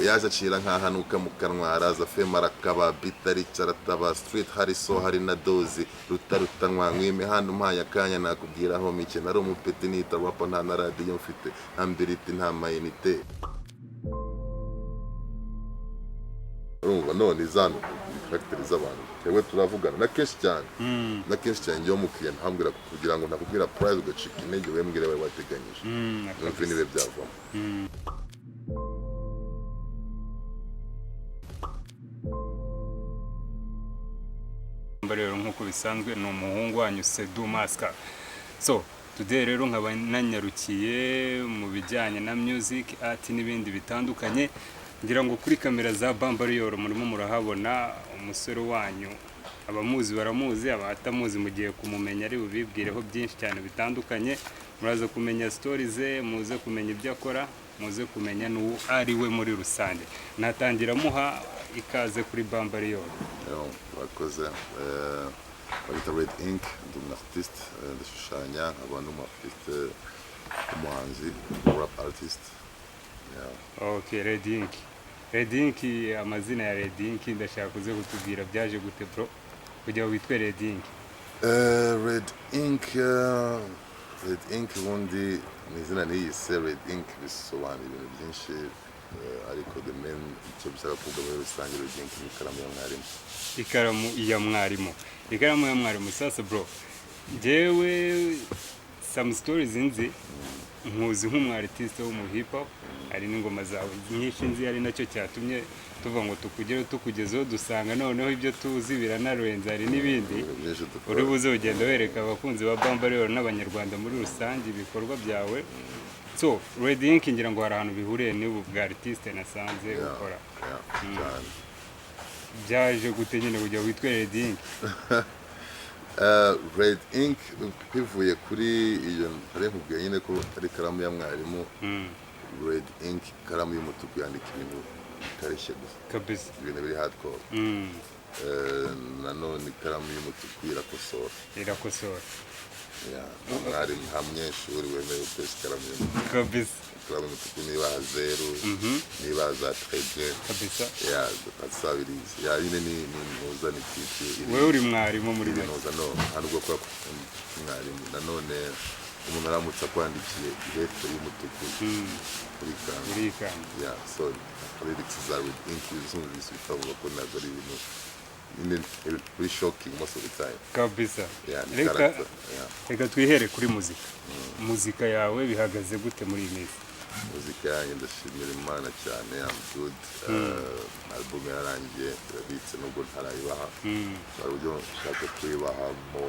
yaje acira nkahanuka mu kanwa araza femara kaba bitari carataba street hariso hari na dozi rutarutanwa mw'imihanda mpaya kanya nakubwira aho mike nari umupeti nita wapa nta na radio mfite ambiriti nta mayinite urumva none izano character z'abantu yewe turavugana na kenshi cyane njye umukiriya ntambwira kugira ngo nakubwira price ugacika intege wembwire wawe wateganyije numva nibe byavamo rero nkuko bisanzwe ni umuhungu wanyu Sedu Maska. So today rero nkaba nanyarukiye mu bijyanye na music art n'ibindi bitandukanye ngira ngo kuri kamera za Bambaliorxa murimo murahabona umusore wanyu abamuzi baramuzi abatamuzi mugiye kumumenya ari bubibwireho byinshi cyane bitandukanye muraza kumenya stories ze muze kumenya ibyo akora muze kumenya n'uwo ari we muri rusange natangira muha ikaze kuri Bambaliorxa. Wakoze bita Red Ink ndi artiste ndashushanya abantu mu artiste umuhanzi rap artist. Okay, Red Ink amazina ya Red Ink ndashaka kuze kutubwira byaje gute bro kujya witwe Red Ink. Red Ink ubundi ni izina niyise Red Ink bisobanura ibintu byinshi ariko the main icyo bishaka kuvuga muri rusange Red Ink ni ikaramu ya mwarimu. Sasa bro jewe some stories nzi nkuzi nk'umwartiste wo mu hip hop ari n'ingoma zawe nyinshi nzi ari nacyo cyatumye tuva ngo tukugezeho dusanga noneho ibyo tuzi biranarenze ari n'ibindi uri buze ugenda wereka abakunzi ba Bambaliorxa n'abanyarwanda muri rusange ibikorwa byawe. So Red Ink ngira ngo hari ahantu bihuriye n'ubu bwa artiste nasanze ukora byaje gute nyine kujya witwe Red Ink. Red Ink bivuye kuri iyo nkubwiye nyine ko ari karamu ya mwarimu. Red Ink karamu y'umutuku yandika ibintu bikarishye gusa kabisa ibintu biri hardcore. Nanone ikaramu y'umutuku irakosora mwarimu nta munyeshuri wemewe gukoresha ikaramu y'umutuku kabisa. Ikaramu y'umutuku niba zeru niba za treje kabisa sabirizi nyine ni muza ni kiti wewe uri mwarimu muri noza no hanubwo kwa mwarimu. Nanone umuntu aramutse akwandikiye iheto y'umutuku kuri kan so lyrics za Red Ink bizumvise bitavuga ko nazo ari ibintu very shocking most of the time kabisa. Reka twihere kuri muzika yawe bihagaze gute muri iyi minsi? Muzika yanjye ndashimira Imana cyane I'm good. Album yarangiye irabitse nubwo ntarayibaha hari uburyo nshaka kuyibahamo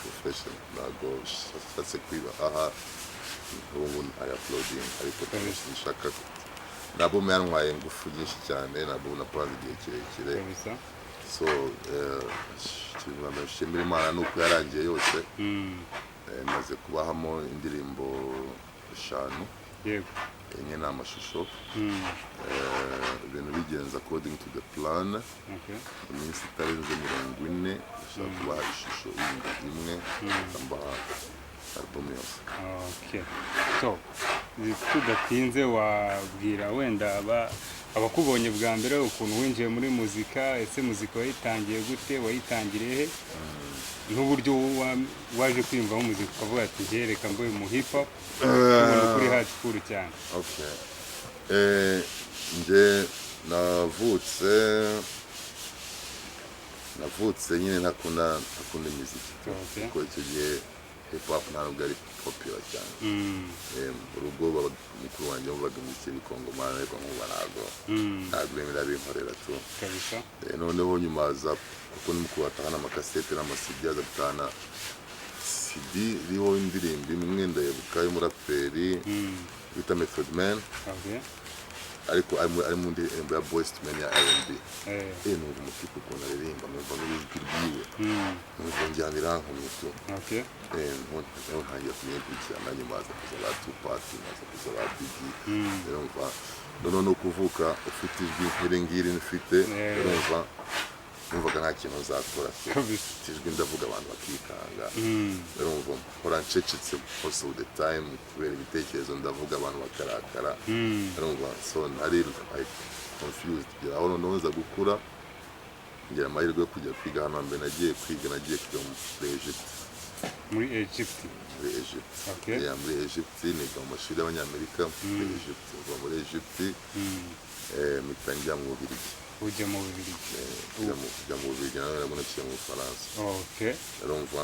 profession ntabwo nshatse kwibaha ubu ari uploading ariko nshaka ntabwo yantwaye ingufu nyinshi cyane ntabwo napanze igihe kirekire so nshimira Imana nuko yarangiye yose maze kubahamo indirimbo 5 enye n'amashusho ibintu bigenza according to the plan. Iminsi itarenze 40 ushaka kubaha ishusho imwe mbaha album yose. Okay, so tudatinze wabwira wenda abakubonye bwa mbere ukuntu winjiye muri muzika ese muzika wayitangiye gute wayitangiriye he n'uburyo waje kwiyumvamo muzika ukavuga ati reka mboye mu hip hop kuri hardcore cyane. Okay, nje navutse nyine ntakunda imiziki kuko icyo gihe hip hop ntabwo ari popular cyane. Urugo mukuru wanjye mubaga imiziki y'ibikongomani ariko nkuba ntabwo bemera binkorera tu kabisa. Noneho nyuma za kuko nimukuru atahana amakasete n'amasidi aza gutana CD iriho indirimbo imwe ndayibuka y'umuraperi bita Method Man ariko ari mu ndirimbo ya Boys to Men ya R&B. Numva umutipe ukuntu aririmba numva n'ijwi ryiwe numva njyanira nkomye tu ntangiye kuyikurikirana nyuma aza kuza ba Tupac aza kuza ba Biggie numva no kuvuka ufite ijwi nk'iri ngiri mfite numva numvaga nta kintu nzakora ijwi ndavuga abantu bakikanga urumva nkora ncecetse most of the time kubera ibitekerezo ndavuga abantu bakarakara urumva so nari like confused aho noneho gukura ngira amahirwe yo kujya kwiga hano mbere nagiye kwiga muri Egypt muri Egypt muri Egypt niga mu mashuri y'abanyamerika muri Egypt muri Egypt mitangira mu Bubiligi ujya mu Bubiligi nawe naciye mu Bufaransa urumva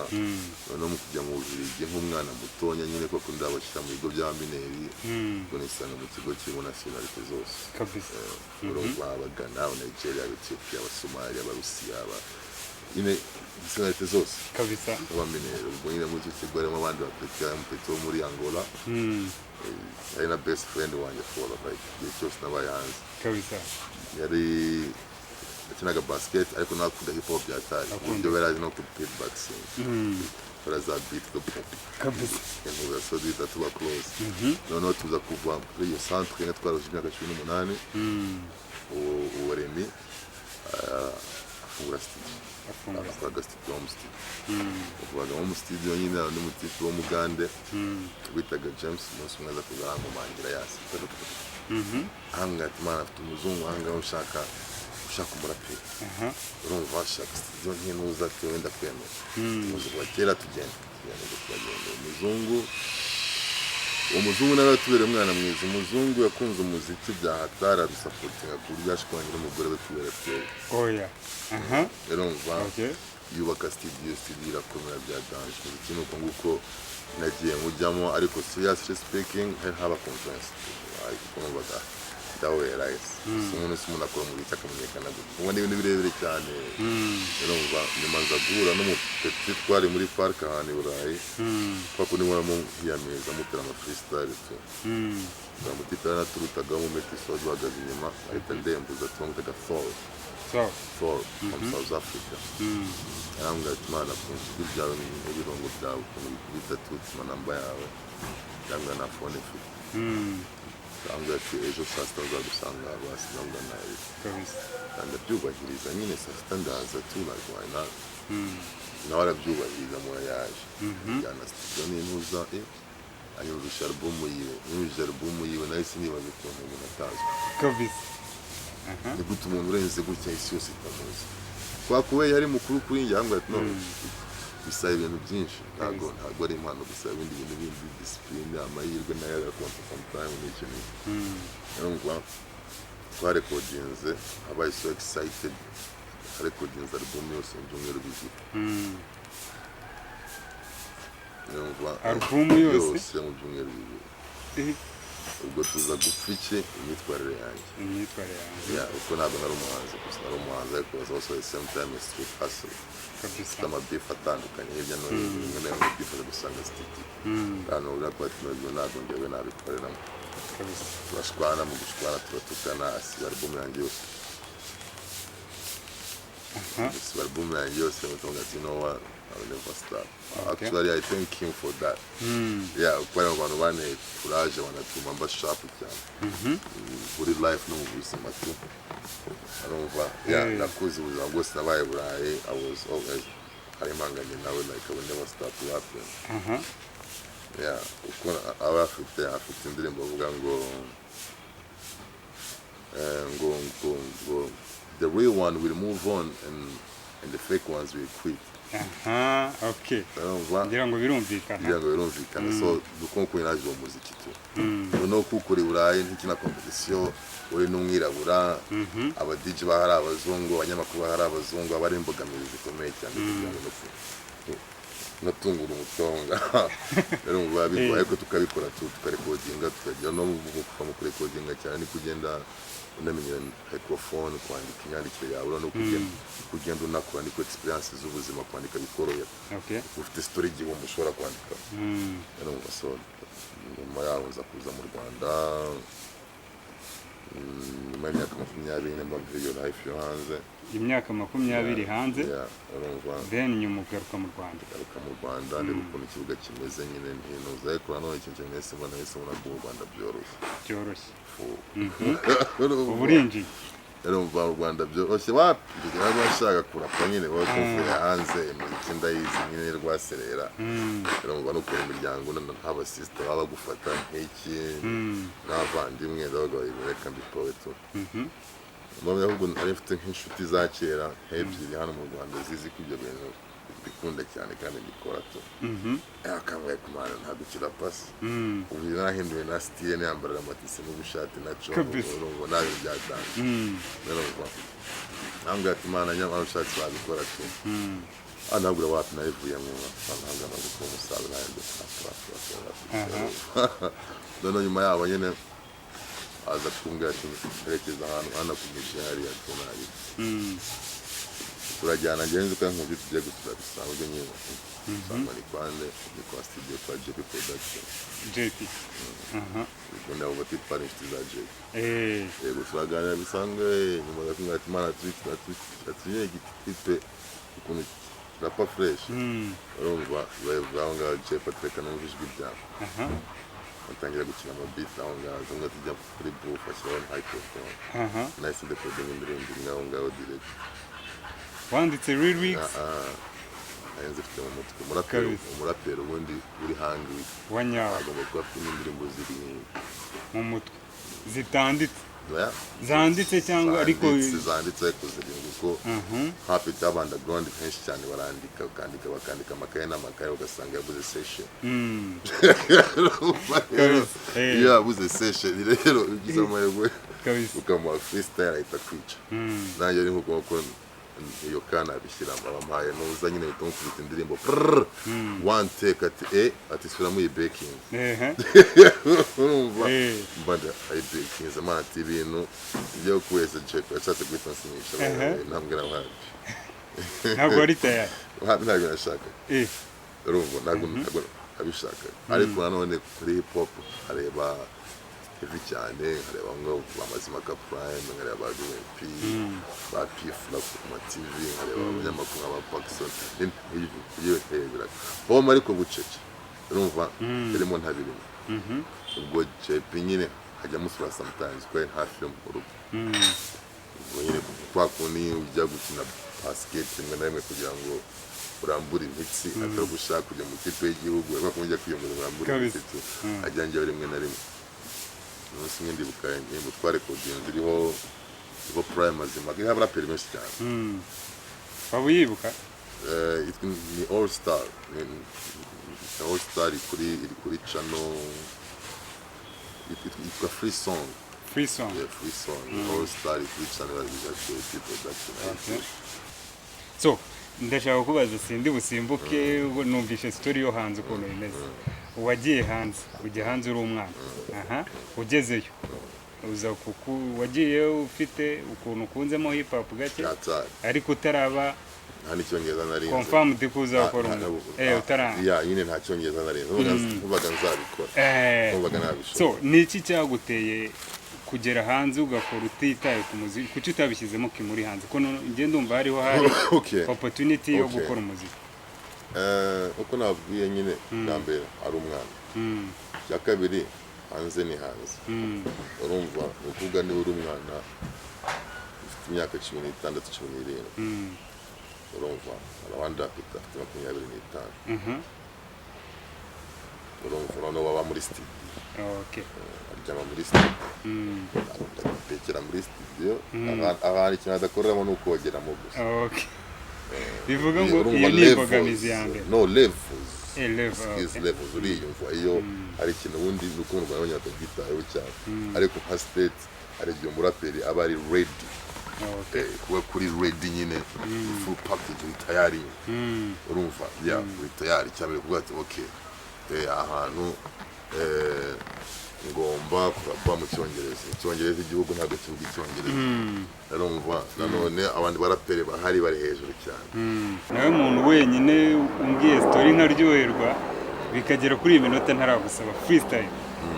no mu kujya mu Bubiligi nk'umwana mutonya nyine koko ndabashyira mu bigo bya mineri ngo nisanga mu kigo kirimo nationalite zose urumva abagana Nigeria Ethiopia Abasomali Abarusiya nyine nationalite zose aba mineri ubwo nyine mu kigo harimo abandi bapeti bo muri Angola ari na best friend wanjye for like igihe cyose nabaye hanze yari akinaga basket ariko nakunda hip hop byatari ibyo barazi no kuri boxing baraza beat go kabisa so duhita tuba close noneho tuza kuva kuri iyo centre twaroje imyaka 18 uwaremi afungura studio mu studio nyine n'umutipe wo Mugande witaga James umunsi umwe aza kuzaranga mangira yasi hanga timana afite umuzungu hanga ushaka umuraperi urumva ashaka studio ntinuza ati wenda kwemera umuzungu wakera tugenda umuzungu nawe tubere mwana mwiza umuzungu yakunze umuziki bya hatara bisapotinga ku buryo ashikwangira umugore we kubera pere urumva yubaka studio irakomera bya dance umuziki nuko nguko nagiye mujyamo ariko seriously speaking haba conference ariko numvaga ndawera umuntu akora mu bitaka akamenyekana ubu ni ibintu birebire cyane urumva nyuma nza guhura n'umupeti twari muri park ahantu i Burayi kuko niwamo yameza mutera ama freestyle bamutita naturutaga mu meti so duhagaze inyuma ahita ndembuza twongera fall from South Africa arambwira ati mana kunzi byawe n'ibirongo byawe ukuntu bitatu namba yawe cyangwa na phone ifite arambwira ati ejo saa sita uzagusanga basinanga nawe kandi abyubahiriza nyine saa sita ndaza tunarwana nawe arabyubahiriza mu yaje njyana studio n'intuza anyurusha album yiwe nahise nibaza ukuntu umuntu atazwi kabisa ni gute umuntu urenze gutya isi yose itamuzi twakuwe yari mukuru kuri njye arambwira ati no bisaba ibintu byinshi ntabwo ari impano gusa ibindi bintu discipline amahirwe nayo arakonta sometime n'icyo urumva twarekodinze abaye so excited arekodinze album yose mu byumweru bibiri urumva album yose mu byumweru bibiri ubwo tuza gupfa iki imyitwarire yanjye uko ntabwo nari umuhanzi gusa nari umuhanzi ariko was also the same time a street hustle kabisa amabifu atandukanye hirya no hino rimwe na rimwe bifuza gusanga studio hano urako ati ntabwo njyewe nabikoreramo kabisa turashwana mu gushwana turatukana asiba album yanjye yose album yanjye yose mutonga ati no one I will never stop. Actually, I thank him for that. Kwa abantu bane courage wanatuma mba sharp cyane. Buri life no ubuzima tu. Arumva nakuze ubuzima bwose nabaye Burayi. I was always harimanganye nawe like I will never stop laughing. Uko afite indirimbo bavuga ngo the real one will move on and the fake ones will quit. Okay. Ngira ngo birumvikana. So dukonko inaje mu muziki tu. No kukuri Burayi ntikina competition uri n'umwirabura aba DJ bahari abazungu abanyamakuru bahari abazungu abari imbogamizi zikomeye cyane kugira ngo natungura umutonga rero ngo babikora ariko tukabikora tukarekodinga tukagira no mu kurekodinga cyane ni kugenda unamenyera microphone kwandika inyandikire yawe no kugenda unakora niko experience z'ubuzima kwandika bikorohera ufite story igihumbi ushobora kwandika rero so nyuma yaho nza kuza mu Rwanda nyuma y'imyaka 20 mba video life yo hanze imyaka 20 hanze then nyuma ugaruka mu Rwanda ndetse ukuntu ikibuga kimeze nyine ntinuza ariko nanone ikintu cyose mbona yese mu Rwanda byoroshye uburinji urumva mu Rwanda byoroshye wapi ntabwo bashaka kurapa nyine wowe kuvuye hanze imiziki ndayizi nyine rwaserera urumva no kubona imiryango n'abasista baba bagufata nk'iki n'abavandimwe ndabaga reka mbipowe tu mpamvu ahubwo nari mfite nk'inshuti za kera ebyiri hano mu Rwanda zizi ko ibyo bintu bikunda cyane kandi bikora tu akambaye ku mana ntabwo kirapasi ubu narahinduye na style niyambarira amatisi n'ubushati naco urumva nabi byatanze urumva ntabwo ati mana nyamara ushatse babikora tu ntabwo wapi nayivuye mu ntabwo amaze kuba umusaza nayo none nyuma yabo nyine aza kumbwira ati herekeza ahantu hano ku mishahari ya tunari turajyana ngenzi uko nk'uburyo tugiye gusura bisanzwe nyine usanga ni kwande ni kwa studio kwa JP production ukunda uba tipari inshuti za JP yego turaganira bisanzwe nyuma yo kumwira ati mana tunyine igitipe ukuntu rapa fresh urumva bavuga ngaho JP atereka numva ijwi ryawe batangira gukina amabiti aho ngaho zimwe tujya kuri booth ashyiraho microphone nahise ndepodinga indirimbo ngaho ngaho direct wanditse lyrics ayenze mfite mu mutwe umuraperi ubundi uri hangi wanyawe agomba kuba afite indirimbo ziri mu mutwe zitanditse zanditse cyangwa ariko zanditse ariko ziri kuko hafi cy'aba underground henshi cyane barandika bakandika amakaye n'amakaye ugasanga yabuze session iyo yabuze session rero ugize amahirwe ukamuha freestyle ahita kwica nanjye ari nk'uko iyo kana abishyiramo abampaye nuza nyine bita nkubita indirimbo one take ati subiramo iyi baking urumva mbanda ayi baking zamana ati ibintu byo kwese JP yashatse guhita nsinyisha ntambwira nkabi ntabwo ari tayari ntabwo nashaka urumva ntabwo abishaka ariko nanone kuri hip hop areba heavy cyane areba ngo bamazima ka prime areba ba UMP ba Pfla ku ma TV areba abanyamakuru aba Pakistan iyo hebera homa ariko bucece urumva irimo ntabirimo ubwo JP nyine hajya musura sometimes kwa hafi yo mu rugo ubwo nyine kwa kuni ujya gukina basket rimwe na rimwe kugira ngo urambura imitsi atari gushaka kujya mu kipe y'igihugu ariko kumujya kwiyongera urambura imitsi ajyanje rimwe na rimwe umunsi mwindi bukaye mutware kodin ziriho prime mazima hari abaraperi benshi cyane waba uyibuka ni all star kuri channel itwa free song all star kuri channel ya JP production so ndashaka kubaza sindi busimbuke numvishe story yo hanze ukuntu imeze wagiye hanze ujya hanze uri umwana ugezeyo uza kuku wagiye ufite ukuntu ukunzemo hip hop gake ariko utaraba nta n'icyongereza nari confirmed kuza gukora utaraba nyine nta cyongereza nari nvuga nzabikora nvuga nabishobora so niki cyaguteye kugera hanze ugakora utitaye ku muziki kuki utabishyizemo kimuri hanze ko nge ndumva hariho hari opportunity yo gukora umuziki uko nabwiye nyine bwa mbere ari umwana cya kabiri hanze ni hanze urumva ukuvuga niba uri umwana ufite imyaka 16 17 urumva abandi bafite 25 urumva noneho waba muri studio ajyama muri studio tekera muri studio ahari ikintu adakoreramo ni ukogeramo gusa bivuga ngo iyo ni imbogamizi ya mbere no levels uriyumva iyo hari ikintu ubundi ni ukuntu Rwanda batabyitayeho cyane ariko nka state hari igihe umuraperi aba ari ready kuba kuri ready nyine full package uri tayari urumva uri tayari cyane kuvuga ati ahantu ngomba kuraba mu cyongereza igihugu ntabwo kivuga icyongereza urumva nanone abandi baraperi bahari bari hejuru cyane nawe muntu wenyine umbwiye story nkaryoherwa bikagera kuri iyi minota ntaragusaba freestyle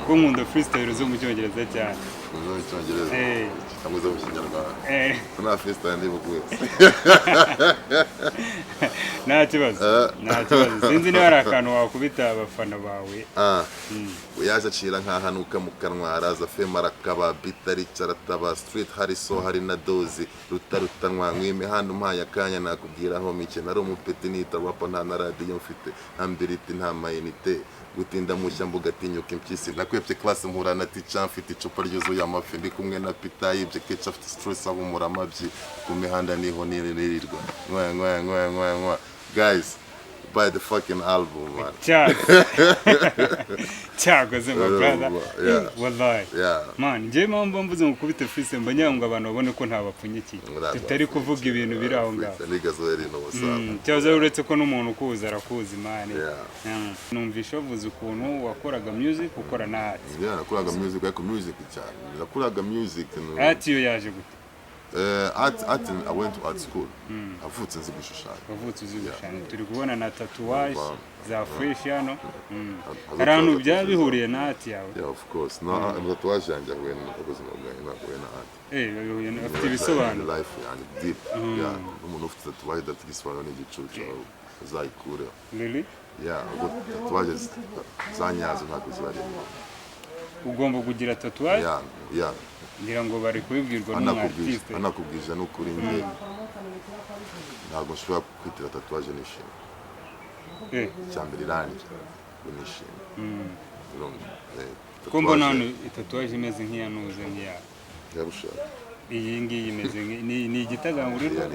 ko nkunda freestyle zo mu cyongereza cyane cyangwa zo mu kinyarwanda nta freestyle ndi buguye nta kibazo sinzi niba ari akantu wakubita abafana bawe yaje acira nk'ahanuka mu kanwa araza fema arakaba bitarica arataba street hari so hari na dozi rutarutanwa nk'imihanda umpaye akanya nakubwira aho mike nari umupeti nita wapa nta na radiyo mfite nta mbiriti nta mayinite gutinda mushya mbuga atinyuka impyisi nakwebye classe mpura na teacher mfite icupa ryuzuye amafi ndi kumwe na Peter yibye kecha afite stress abumura amabyi ku mihanda niho nirirwa ngwa guys buy the fucking album man cyakoze my brother wallahi man nje mpamvu mvuze ngukubite freestyle mbanyanga abantu babone ko nta bapfunyikiye tutari kuvuga ibintu biri aho ngaho cyaza uretse ko n'umuntu ukuza arakuzi man numvisha uvuze ukuntu wakoraga music ukora na art nakoraga music ariko music cyane nakoraga music art yo yaje gute art I went to art school avutse nzi gushushanya turi kubona na tatouage za fresh hano arantu byabihuriye na art yawe of course no tatouage yanjye when ubuzima bwawe na art afite ibisobanuro life yani deep umuntu ufite tatouage datigiswana n'igicucu azayikure really tatouage zanyazo ntabwo zibari ugomba kugira tatouage ngira ngo bari kubibwirwa n'umartiste anakubwije n'ukuri nge ntabwo nshobora kwitira tatouage nishimye cyambere iranje nishimye ko mbona hano tatouage imeze nk'iyanuze nk'iya yabushaka iyi ngiyi imeze ni igitagangurirwa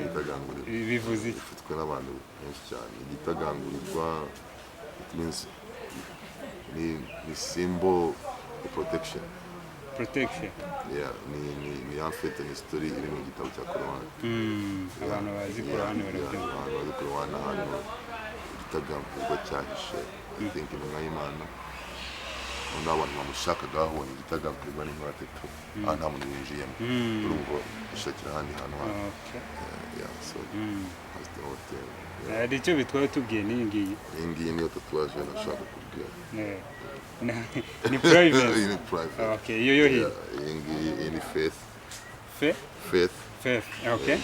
bivuze iki ifitwe n'abantu benshi cyane igitagangurirwa means ni symbol of protection ni en fait une story iri mu gitabo cya Korowani abantu bazi Korowani barabyumva abantu bazi Korowani hano igitagangurirwa cyahishe I think intumwa y'Imana undi abantu bamushakaga babonye igitagangurirwa n'inkoratetu nta muntu winjiyemo urumva ushakira ahandi hantu so that's the whole thing hari icyo bitwaye tubwiye n'iyi ngiyi niyo tatouage nashaka kubwira ni private okay yo hi in faith okay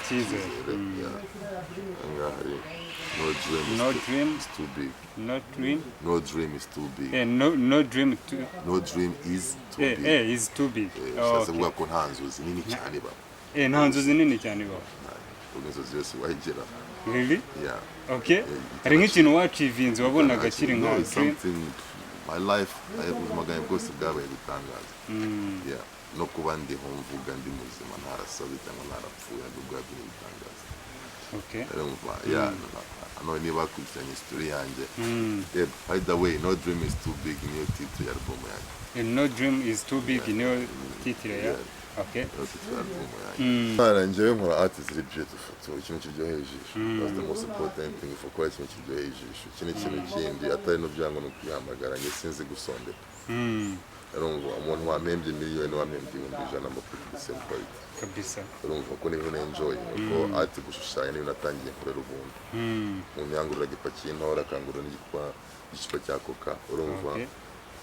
chizere ngahari no dream is too big no dream is too big is too big sasa bwa ko ntanzuzi nini cyane ba ntanzuzi nini cyane ba inzozi zose wahigera really okay ari nk'ikintu wacivinze wabonaga kiri nka my life ubuzima bwanjye bwose bwabaye gutangaza no kuba ndiho mvuga ndi muzima ntarasabe cyangwa ntarapfuye nabwo bwabaye gutangaza ano niba bakurikiranye story yanjye by the way no dream is too big niyo title ya album yanjye no dream is too big niyo title ya okay njyewe nkora art ziri beautiful ikintu kiryoheye ijisho that's the most important thing for gukora ikintu kiryoheye ijisho ikindi kintu kindi atari no byango no kwihamagara njye sinzi gusondeka urumva umuntu wampembye miliyoni wampembye 100 muri the same quality kabisa urumva ko niho enjoy ko art gushushanya niyo natangiye kurera ubundi umuntu yangurura gipaki y'intora akangurura n'igicupa cya coca urumva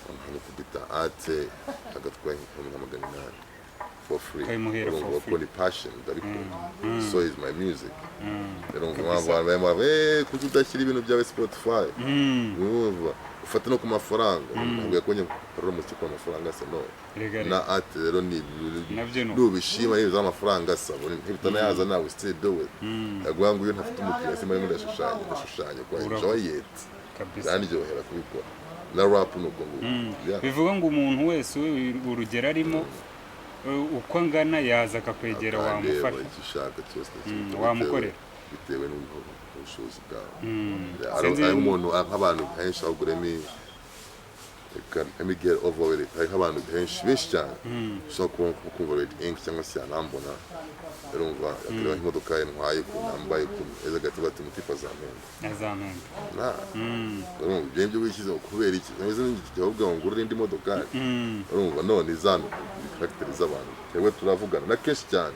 umuntu kubita art agatwaye $100 for free. For the passion that so is my music. They don't want kuki udashyira ibintu byawe Spotify. Ufata no ku mafaranga. Ntabwo konye rero mu cyiko amafaranga se no. Na art rero ni nubishima yiza amafaranga sabo ntibitana yaza nawe still do it. Agwangu yo ntafite umukiriya sima muri ndashushanya kwa enjoy it. Kabisa. Nandyohera kubikora. Na rap nuko ngo. Bivuga ngo umuntu wese urugero arimo uko ngana yaza akakwegera wamufasha igishaka cyose wamukorera bitewe n'ubushobozi bwawe ari umuntu nk'abantu benshi ahuguremi let me get over it hari abantu benshi cyane so kumva red ink cyangwa se anambona urumva akira imodoka ntwaye ku nambaye ku eza gato bati mutipa azamenda urumva byenje wishize kubera iki neza n'igihobwa ngo urinde imodoka urumva none izano character z'abantu yewe turavugana na kenshi cyane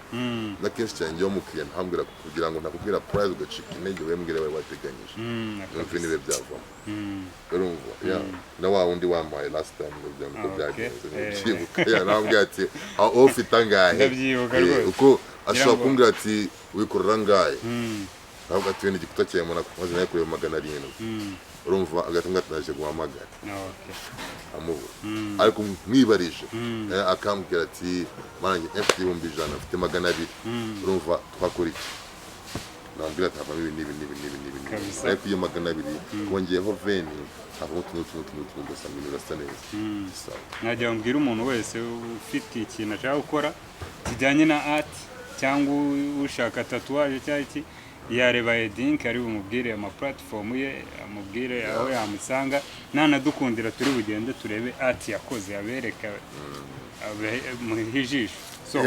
njye umukiriya ntambwira kugira ngo nakubwira price ugacika intege wembwire wawe wateganyije numva nibe byavamo urumva na wa wundi wambaye yampaye last time kugira ngo Okay. byagenze ntibyibuka yarambwiye ati aho ufite angahe Ndabyibuka rwose. uko Ngira ashobora ngo- kumbwira ati wikorera angahe ahubwo ati wenda igikuta cyawe maze nawe kureba 700 urumva agatanga ati naje guhamagara Okay. amubura ariko mwibarije akambwira ati manjye mfite 100 mfite 200 urumva twakora iki nambwira ati havamo ibi Kabisa. ariko iyo 200 wongeyeho veni havamo utuntu ugasanga ibintu birasa neza sawa Najya mbwira umuntu wese ufite ikintu ashaka gukora kijyanye na art cyangwa ushaka tatuwaje cyangwa iki yareba Edink ari bumubwire ama platform ye amubwire aho yamusanga nanadukundira turi bugende turebe art yakoze abereka mu hijisho so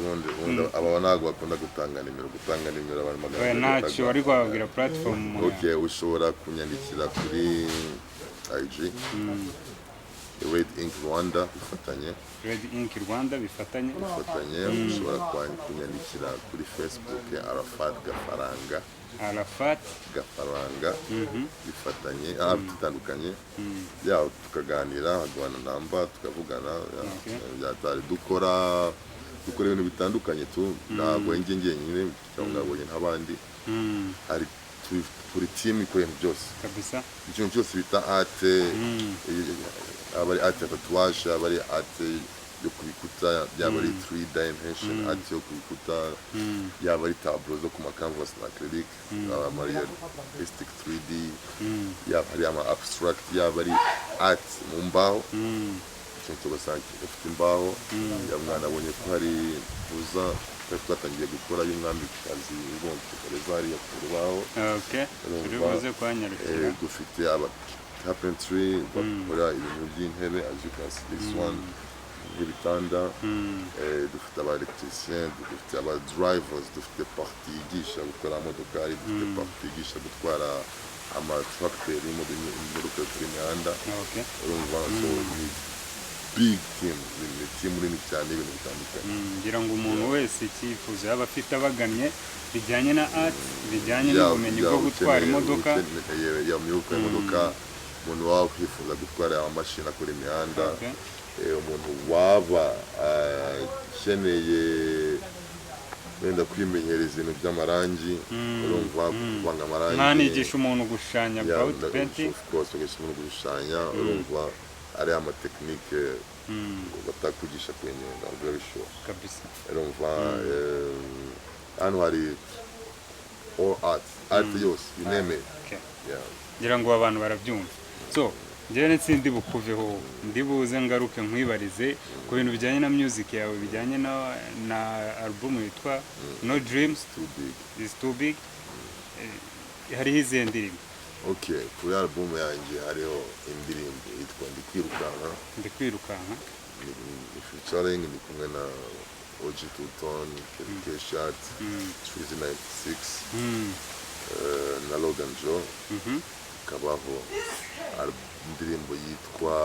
ubundi aba ntabwo bakunda gutanga nimero abantu magana ntacyo bari kwabwira platform okay ushobora kunyandikira kuri IG Red Ink Rwanda bifatanye Red Ink Rwanda bifatanye ushobora kunyandikira kuri Facebook Arafat Gafaranga bifatanye bitandukanye tukaganira haduhana namba tukavugana byatari dukora ibintu bitandukanye ntabwo njyenyine cyangwa ngabonye n'abandi hari kuri team ikora ibintu byose kabisa ikintu cyose bita art aba ari art ya tatuwaje aba ari art yo kubikuta yaba ari 3 dimension art yo kubikuta yaba ari tableau zo ku canvas na acrylic yaba ari realistic 3D yaba ari ama abstract yaba ari art mu mbaho ikintu cyose ufite imbaho ya mwana abonye ko hari buza twatangiye gukora y'umwamikazi igomba kugereza hariya ku rubaho okay turibuze kwanyarukira dufite aba carpentry bakora ibintu by'intebe as you can see this one nk'ibitanda dufite aba electricien dufite aba drivers dufite partie yigisha gukora amodokari dufite partie yigisha gutwara ama tractor imodoka z'imihanda urumva so ni big team ni team nini cyane ibintu bitandukanye ngira ngo umuntu wese cyifuza yaba afite abaganye bijyanye na art bijyanye n'ubumenyi bwo gutwara imodoka umuntu waba kwifuza gutwara amamashini akora imihanda umuntu waba akeneye wenda kwimenyereza ibintu by'amarangi urumva kuvanga amarangi mwanigisha umuntu gushushanya about painting of course ugasha umuntu gushushanya urumva ari amatekinike batakugisha kwenyera ntabwo bishoboka kabisa urumva hano hari all art yose you name it ngira ngo abantu barabyumva so njyewe nsindi bukuveho ndibuze ngaruke nkwibarize ku bintu bijyanye na music yawe bijyanye na album yitwa No Dreams is Too Big hariho izihe ndirimbo okay kuri album yanjye hariho indirimbo yitwa Ndikwirukanka featuring ni kumwe na OG Tuton, K-Shot, Trizy 96 na Logan Joe kabaho indirimbo yitwa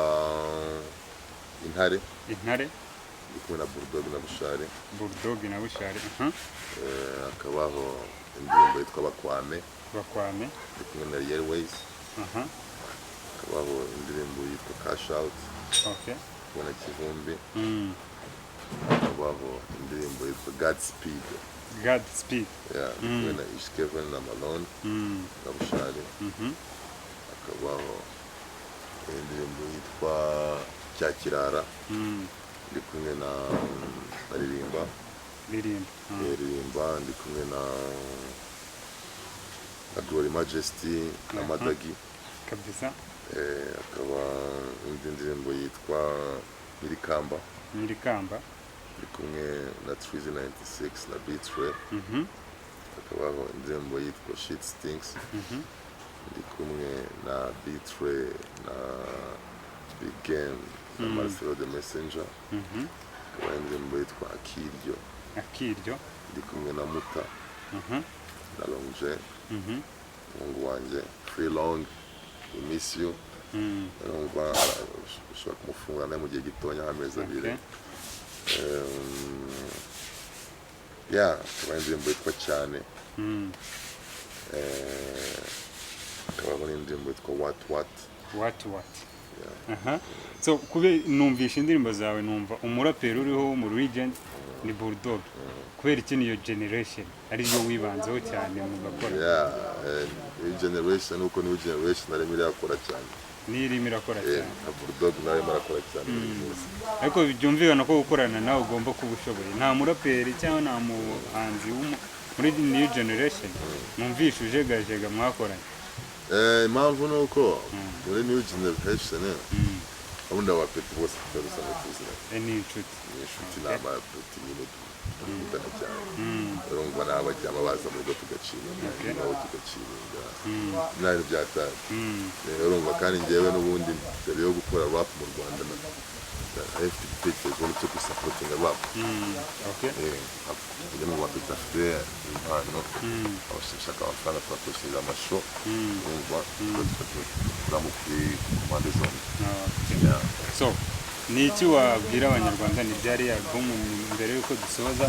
Intare ni kumwe na Bulldog na Bushari akabaho indirimbo yitwa Bakwame ni kumwe na Airways akabaho indirimbo yitwa Cash Out kumwe na Kivumbi akabaho indirimbo yitwa Godspeed kumwe na Ishkevin na Malone na Bushari akabaho indirimbo yitwa Cyakirara ndi kumwe na Ririmba ndi kumwe na Glory Majesty na Madagi kabisa akaba indi ndirimbo yitwa Nyirikamba ndi kumwe na Trizy 96 na Beatray akabaho indirimbo yitwa Shit Stinks ndi kumwe na Beatray na Big Game na Marcelo the Messenger akabaho indirimbo yitwa Akiryo ndi kumwe na Muta na Longe umuhungu wanjye Free Long we miss you urumva ushobora kumufungura nawe mu gihe gitonya nk'amezi abiri akabaho indirimbo yitwa Cyane akabaho n'indirimbo yitwa What what aha so kube numvisha indirimbo zawe numva umuraperi uriho mu region ni Bulldog kubera iki niyo generation ari yo wibanzeho cyane mu gakora generation uko ni generation ari muri yakora cyane nirimo irakora cyane Bulldog nawe marakora cyane ariko byumvikana ko gukorana nawe ugomba kuba ushoboye nta muraperi cyangwa nta muhanzi muri new generation numvisha ujegajega mwakoranye impamvu ni uko muri new generation ubundi abapeti bose turazana tuziranye ni inshuti n'abapeti nyine dukundana cyane urumva n'abajyama baza mu rugo tugaciringa nabo tugaciringa n'ibintu byataye urumva kandi njyewe n'ubundi mbere yo gukora rap mu Rwanda afite igitekerezo cyo gusapotinga rap kugira ngo badufashe impano abashaka amafaranga twakoresheje amasho urumva turamukwiye ku mpande zombi so ni iki wabwira abanyarwanda ni byari album mbere yuko dusoza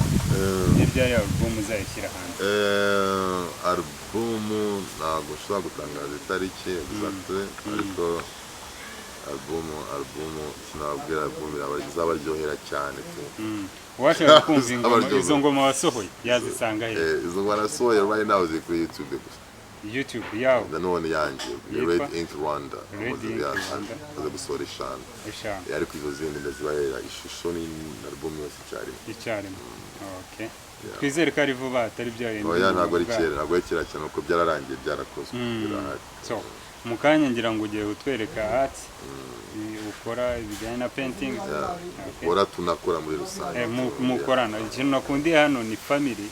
ni byari album uzayishyira hanze album ntabwo nshobora gutangaza itariki exacte ariko album sinababwira album izabaryohera cyane washaka kumva izo ngoma wasohoye yazisanga he izo ngoma nasohoye right now ziri kuri YouTube gusa YouTube yawe nanone yanjye Red Ink Rwanda aza gusohora eshanu ariko izo zindi ndazibahera ishusho ni album yose icyarimo okay twizere ko ari vuba atari byarende oya ntabwo ari kera cyane uko byararangiye byarakozwe birahari so mukanya ngira ngo ugiye utwereka art ukora ibijyanye na painting ukora tunakora muri rusange mukorana ikintu nakundiye hano ni family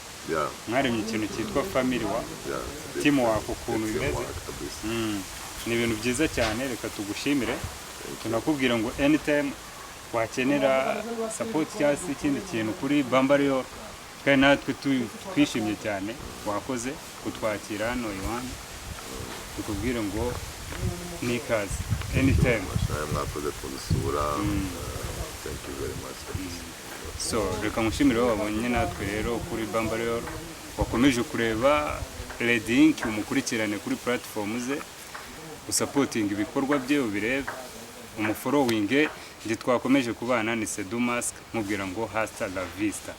mwaremye ikintu cyitwa family wa team wako ukuntu bimeze ni ibintu byiza cyane reka tugushimire tunakubwira ngo anytime wakenera support cyangwa se ikindi kintu kuri bambaliorxa kandi natwe twishimye cyane wakoze kutwakira hano iwanyu tukubwire ngo ni kazi anytime mwakoze kudusura thank you very much so reka mushimire wabonye natwe rero kuri bambaliorxa wakomeje kureba Red Ink umukurikirane kuri platform ze usapoting ibikorwa bye ubirebe umufollowing nge twakomeje kubana ni Duhamagare nkubwira ngo hasta la vista.